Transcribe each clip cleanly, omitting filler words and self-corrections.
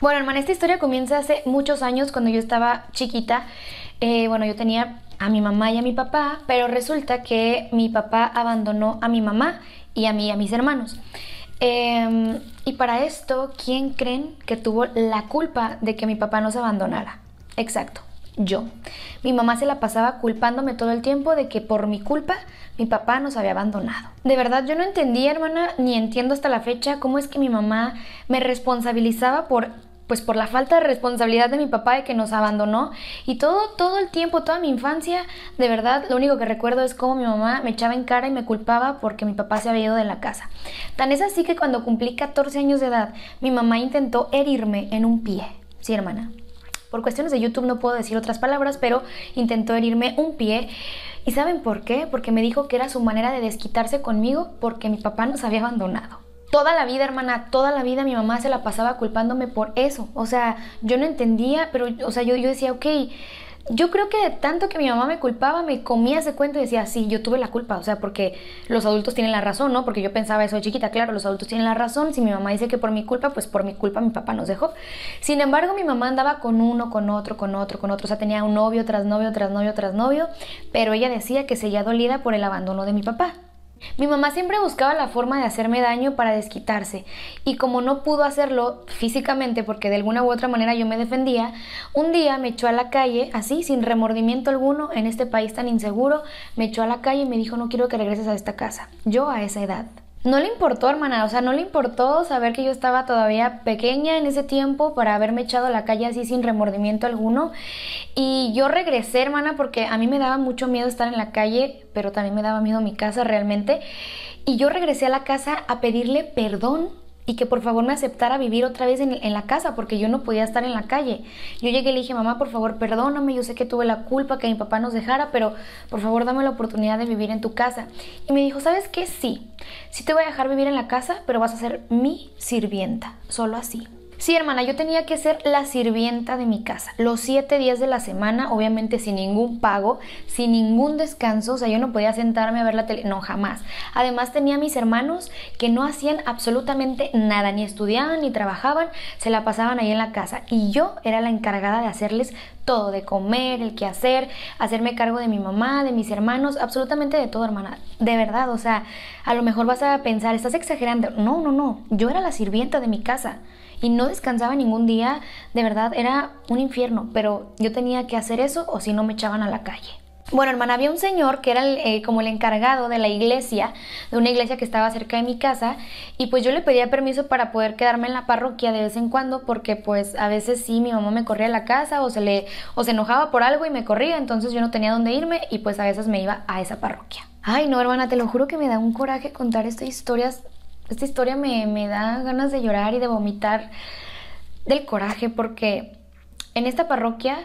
Bueno, hermana, esta historia comienza hace muchos años cuando yo estaba chiquita. Bueno, yo tenía a mi mamá y a mi papá, pero resulta que mi papá abandonó a mi mamá y a mí y a mis hermanos. Y para esto, ¿quién creen que tuvo la culpa de que mi papá nos abandonara? Exacto, yo. Mi mamá se la pasaba culpándome todo el tiempo de que por mi culpa mi papá nos había abandonado. De verdad, yo no entendía, hermana, ni entiendo hasta la fecha cómo es que mi mamá me responsabilizaba por la falta de responsabilidad de mi papá de que nos abandonó. Y todo el tiempo, toda mi infancia, de verdad, lo único que recuerdo es cómo mi mamá me echaba en cara y me culpaba porque mi papá se había ido de la casa. Tan es así que cuando cumplí 14 años de edad, mi mamá intentó herirme en un pie. Sí, hermana. Por cuestiones de YouTube no puedo decir otras palabras, pero intentó herirme un pie. ¿Y saben por qué? Porque me dijo que era su manera de desquitarse conmigo porque mi papá nos había abandonado. Toda la vida, hermana, toda la vida mi mamá se la pasaba culpándome por eso. O sea, yo no entendía, pero, o sea, yo decía, ok, yo creo que de tanto que mi mamá me culpaba, me comía ese cuento y decía, sí, yo tuve la culpa. O sea, porque los adultos tienen la razón, ¿no? Porque yo pensaba eso de chiquita, claro, los adultos tienen la razón. Si mi mamá dice que por mi culpa, pues por mi culpa mi papá nos dejó. Sin embargo, mi mamá andaba con uno, con otro, con otro, con otro. O sea, tenía un novio tras novio, tras novio, tras novio. Pero ella decía que seguía dolida por el abandono de mi papá. Mi mamá siempre buscaba la forma de hacerme daño para desquitarse, y como no pudo hacerlo físicamente porque de alguna u otra manera yo me defendía, un día me echó a la calle, así, sin remordimiento alguno, en este país tan inseguro, me echó a la calle y me dijo, no quiero que regreses a esta casa. Yo a esa edad. No le importó, hermana, o sea, no le importó saber que yo estaba todavía pequeña en ese tiempo para haberme echado a la calle así sin remordimiento alguno. Y yo regresé, hermana, porque a mí me daba mucho miedo estar en la calle, pero también me daba miedo mi casa realmente. Y yo regresé a la casa a pedirle perdón y que por favor me aceptara vivir otra vez en la casa porque yo no podía estar en la calle. Yo llegué y le dije, mamá, por favor, perdóname, yo sé que tuve la culpa que mi papá nos dejara, pero por favor dame la oportunidad de vivir en tu casa. Y me dijo, ¿sabes qué? Sí te voy a dejar vivir en la casa, pero vas a ser mi sirvienta, solo así. Sí, hermana, yo tenía que ser la sirvienta de mi casa, los 7 días de la semana, obviamente sin ningún pago, sin ningún descanso, o sea, yo no podía sentarme a ver la tele, no, jamás. Además tenía a mis hermanos que no hacían absolutamente nada, ni estudiaban, ni trabajaban, se la pasaban ahí en la casa, y yo era la encargada de hacerles todo, de comer, el quehacer, hacerme cargo de mi mamá, de mis hermanos, absolutamente de todo, hermana, de verdad, o sea, a lo mejor vas a pensar, estás exagerando, no, yo era la sirvienta de mi casa. Y no descansaba ningún día, de verdad, era un infierno, pero yo tenía que hacer eso o si no me echaban a la calle. Bueno, hermana, había un señor que era como el encargado de la iglesia, de una iglesia que estaba cerca de mi casa, y pues yo le pedía permiso para poder quedarme en la parroquia de vez en cuando, porque pues a veces sí mi mamá me corría a la casa o se enojaba por algo y me corría, entonces yo no tenía dónde irme y pues a veces me iba a esa parroquia. Ay, no, hermana, te lo juro que me da un coraje contar esta historia. Esta historia me da ganas de llorar y de vomitar del coraje porque en esta parroquia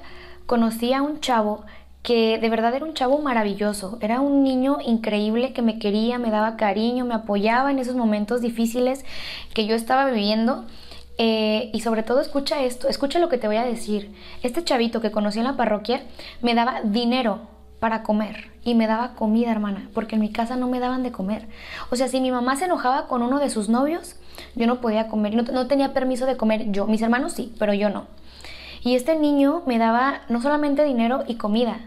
conocí a un chavo que de verdad era un chavo maravilloso, era un niño increíble que me quería, me daba cariño, me apoyaba en esos momentos difíciles que yo estaba viviendo. Y sobre todo escucha esto, escucha lo que te voy a decir. Este chavito que conocí en la parroquia me daba dinero para comer y me daba comida, hermana, porque en mi casa no me daban de comer. O sea, si mi mamá se enojaba con uno de sus novios, yo no podía comer, no tenía permiso de comer yo. Mis hermanos sí, pero yo no. Y este niño me daba no solamente dinero y comida,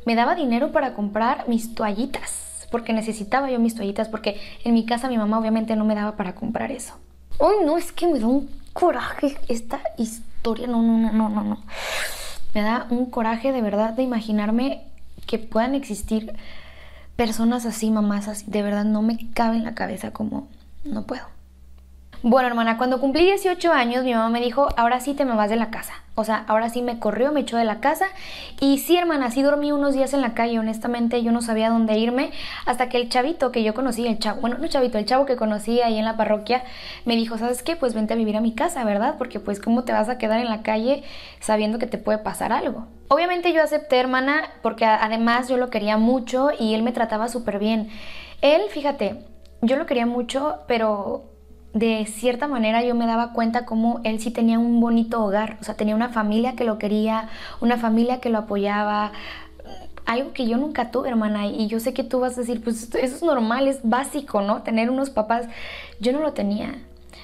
me daba dinero para comprar mis toallitas, porque necesitaba yo mis toallitas, porque en mi casa mi mamá obviamente no me daba para comprar eso. Uy, no, es que me da un coraje esta historia, no. Me da un coraje de verdad de imaginarme que puedan existir personas así, mamás así, de verdad no me cabe en la cabeza como no puedo. Bueno, hermana, cuando cumplí 18 años, mi mamá me dijo, ahora sí te me vas de la casa. O sea, ahora sí me corrió, me echó de la casa. Y sí, hermana, sí dormí unos días en la calle. Honestamente, yo no sabía dónde irme. Hasta que el chavito que yo conocí, el chavo que conocí ahí en la parroquia, me dijo, ¿sabes qué? Pues vente a vivir a mi casa, ¿verdad? Porque pues, ¿cómo te vas a quedar en la calle sabiendo que te puede pasar algo? Obviamente yo acepté, hermana, porque además yo lo quería mucho y él me trataba súper bien. Él, fíjate, yo lo quería mucho, pero de cierta manera yo me daba cuenta cómo él sí tenía un bonito hogar, o sea, tenía una familia que lo quería, una familia que lo apoyaba, algo que yo nunca tuve, hermana, y yo sé que tú vas a decir, pues eso es normal, es básico, ¿no? Tener unos papás, yo no lo tenía.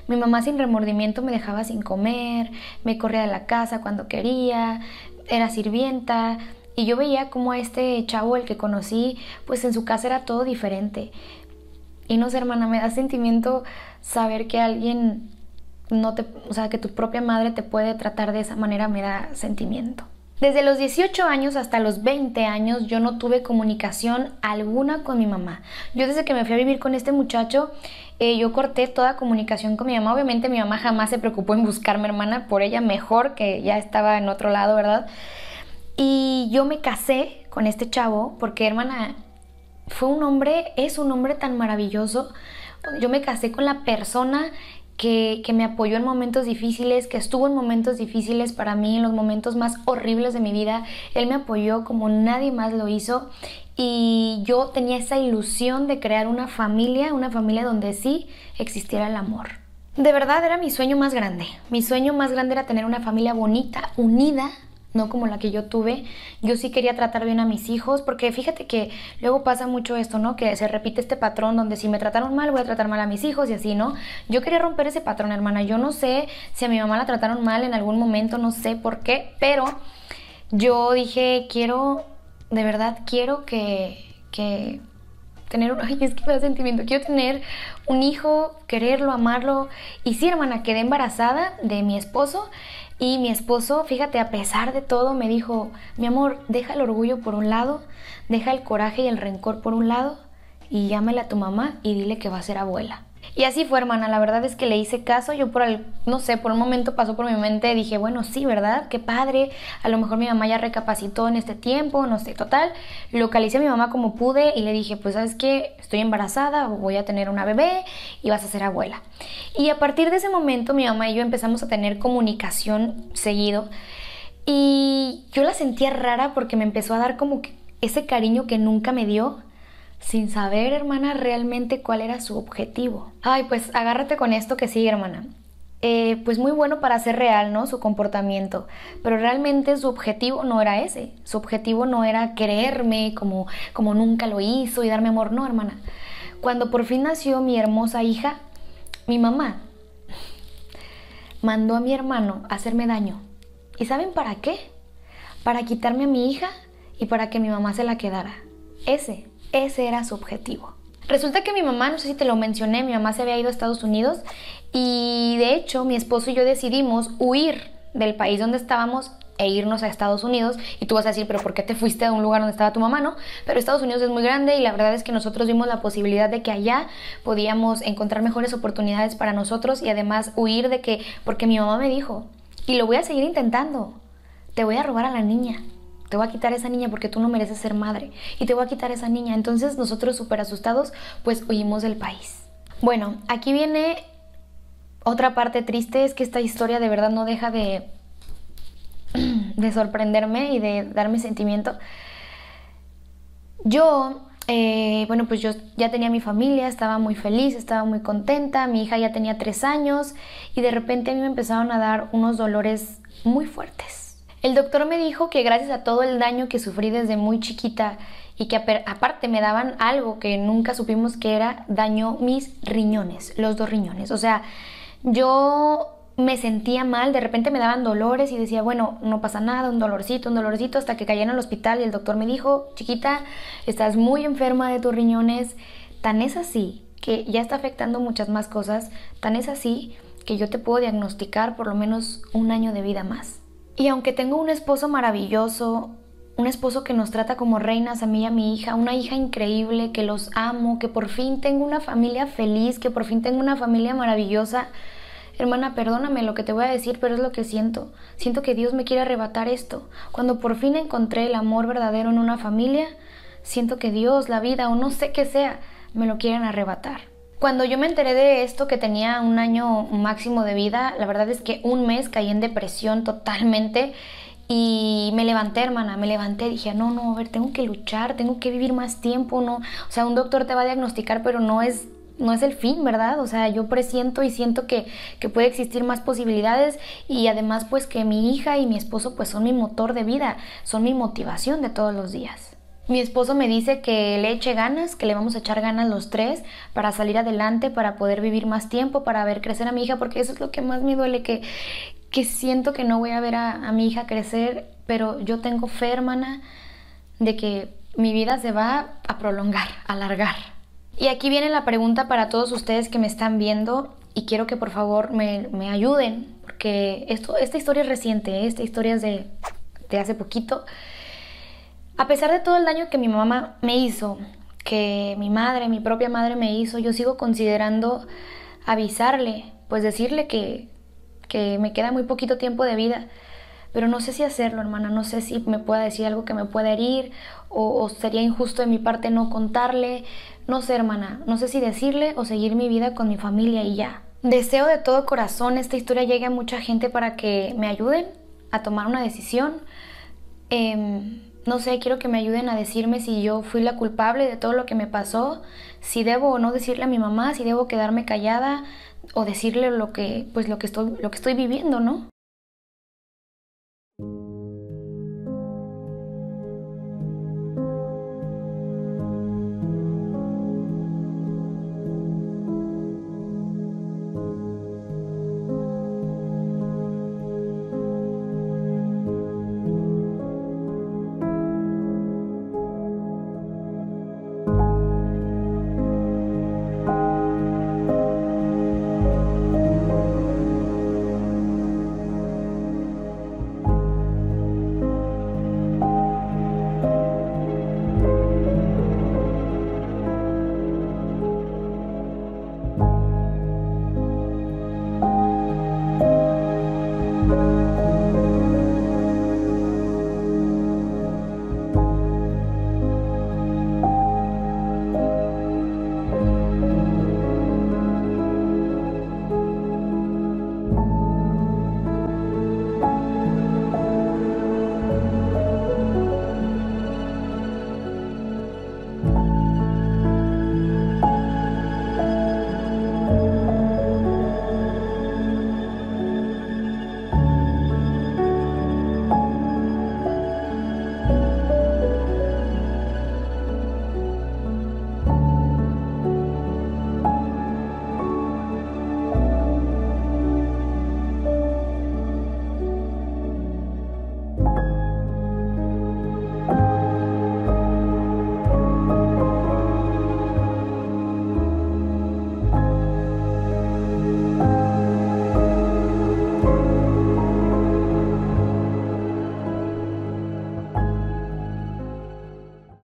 Mi mamá sin remordimiento me dejaba sin comer, me corría de la casa cuando quería, era sirvienta. Y yo veía como a este chavo, el que conocí, pues en su casa era todo diferente. Y no sé, hermana, me da sentimiento saber que alguien no te, o sea, que tu propia madre te puede tratar de esa manera, me da sentimiento. Desde los 18 años hasta los 20 años yo no tuve comunicación alguna con mi mamá. Yo desde que me fui a vivir con este muchacho, yo corté toda comunicación con mi mamá. Obviamente mi mamá jamás se preocupó en buscarme, hermana, por ella mejor, que ya estaba en otro lado, ¿verdad? Y yo me casé con este chavo porque, hermana, es un hombre tan maravilloso. Yo me casé con la persona que me apoyó en momentos difíciles, que estuvo en momentos difíciles para mí, en los momentos más horribles de mi vida. Él me apoyó como nadie más lo hizo y yo tenía esa ilusión de crear una familia donde sí existiera el amor. De verdad era mi sueño más grande. Mi sueño más grande era tener una familia bonita, unida, no como la que yo tuve. Yo sí quería tratar bien a mis hijos, porque fíjate que luego pasa mucho esto, ¿no? Que se repite este patrón donde si me trataron mal, voy a tratar mal a mis hijos y así, ¿no? Yo quería romper ese patrón, hermana. Yo no sé si a mi mamá la trataron mal en algún momento, no sé por qué, pero yo dije, de verdad quiero que tener un... Ay, es que me da sentimiento. Quiero tener un hijo, quererlo, amarlo. Y sí, hermana, quedé embarazada de mi esposo. Y mi esposo, fíjate, a pesar de todo, me dijo, mi amor, deja el orgullo por un lado, deja el coraje y el rencor por un lado y llámale a tu mamá y dile que va a ser abuela. Y así fue, hermana, la verdad es que le hice caso. Yo no sé, por un momento pasó por mi mente, dije, bueno, sí, ¿verdad? Qué padre, a lo mejor mi mamá ya recapacitó en este tiempo, no sé, total. Localicé a mi mamá como pude y le dije, pues, ¿sabes qué? Estoy embarazada, voy a tener una bebé y vas a ser abuela. Y a partir de ese momento mi mamá y yo empezamos a tener comunicación seguido y yo la sentía rara porque me empezó a dar como que ese cariño que nunca me dio, sin saber, hermana, realmente cuál era su objetivo. Ay, pues agárrate con esto que sigue, hermana. Pues muy bueno para ser real, ¿no? Su comportamiento. Pero realmente su objetivo no era ese. Su objetivo no era quererme como nunca lo hizo y darme amor. No, hermana. Cuando por fin nació mi hermosa hija, mi mamá mandó a mi hermano a hacerme daño. ¿Y saben para qué? Para quitarme a mi hija y para que mi mamá se la quedara. Ese era su objetivo. Resulta que mi mamá, no sé si te lo mencioné, mi mamá se había ido a Estados Unidos y de hecho mi esposo y yo decidimos huir del país donde estábamos e irnos a Estados Unidos. Y tú vas a decir, pero ¿por qué te fuiste a un lugar donde estaba tu mamá, no? Pero Estados Unidos es muy grande y la verdad es que nosotros vimos la posibilidad de que allá podíamos encontrar mejores oportunidades para nosotros y además huir porque mi mamá me dijo, y lo voy a seguir intentando, te voy a robar a la niña. Te voy a quitar a esa niña porque tú no mereces ser madre. Y te voy a quitar a esa niña. Entonces nosotros súper asustados, pues huimos del país. Bueno, aquí viene otra parte triste. Es que esta historia de verdad no deja de sorprenderme y de darme sentimiento. Bueno, pues yo ya tenía mi familia, estaba muy feliz, estaba muy contenta. Mi hija ya tenía 3 años y de repente a mí me empezaron a dar unos dolores muy fuertes. El doctor me dijo que gracias a todo el daño que sufrí desde muy chiquita y que aparte me daban algo que nunca supimos que era, dañó mis riñones, los 2 riñones. O sea, yo me sentía mal, de repente me daban dolores y decía, bueno, no pasa nada, un dolorcito, hasta que caí en el hospital y el doctor me dijo, chiquita, estás muy enferma de tus riñones. Tan es así que ya está afectando muchas más cosas, tan es así que yo te puedo diagnosticar por lo menos 1 año de vida más. Y aunque tengo un esposo maravilloso, un esposo que nos trata como reinas a mí y a mi hija, una hija increíble, que los amo, que por fin tengo una familia feliz, que por fin tengo una familia maravillosa, hermana, perdóname lo que te voy a decir, pero es lo que siento. Siento que Dios me quiere arrebatar esto. Cuando por fin encontré el amor verdadero en una familia, siento que Dios, la vida o no sé qué sea, me lo quieren arrebatar. Cuando yo me enteré de esto, que tenía 1 año máximo de vida, la verdad es que 1 mes caí en depresión totalmente y me levanté, hermana, dije, no, a ver, tengo que luchar, tengo que vivir más tiempo, no, o sea, un doctor te va a diagnosticar, pero no es el fin, ¿verdad? O sea, yo presiento y siento que puede existir más posibilidades y además pues que mi hija y mi esposo pues son mi motor de vida, son mi motivación de todos los días. Mi esposo me dice que le eche ganas, que le vamos a echar ganas los tres para salir adelante, para poder vivir más tiempo, para ver crecer a mi hija, porque eso es lo que más me duele, que siento que no voy a ver a mi hija crecer, pero yo tengo fe, hermana, de que mi vida se va a prolongar, a alargar. Y aquí viene la pregunta para todos ustedes que me están viendo y quiero que por favor me ayuden, porque esta historia es reciente, esta historia es de hace poquito. A pesar de todo el daño que mi mamá me hizo, que mi propia madre me hizo, yo sigo considerando avisarle, pues decirle que me queda muy poquito tiempo de vida, pero no sé si hacerlo, hermana, no sé si me pueda decir algo que me pueda herir o sería injusto de mi parte no contarle, no sé, hermana, no sé si decirle o seguir mi vida con mi familia y ya. Deseo de todo corazón esta historia llegue a mucha gente para que me ayuden a tomar una decisión. No sé, quiero que me ayuden a decirme si yo fui la culpable de todo lo que me pasó, si debo o no decirle a mi mamá, si debo quedarme callada o decirle lo que estoy viviendo, ¿no?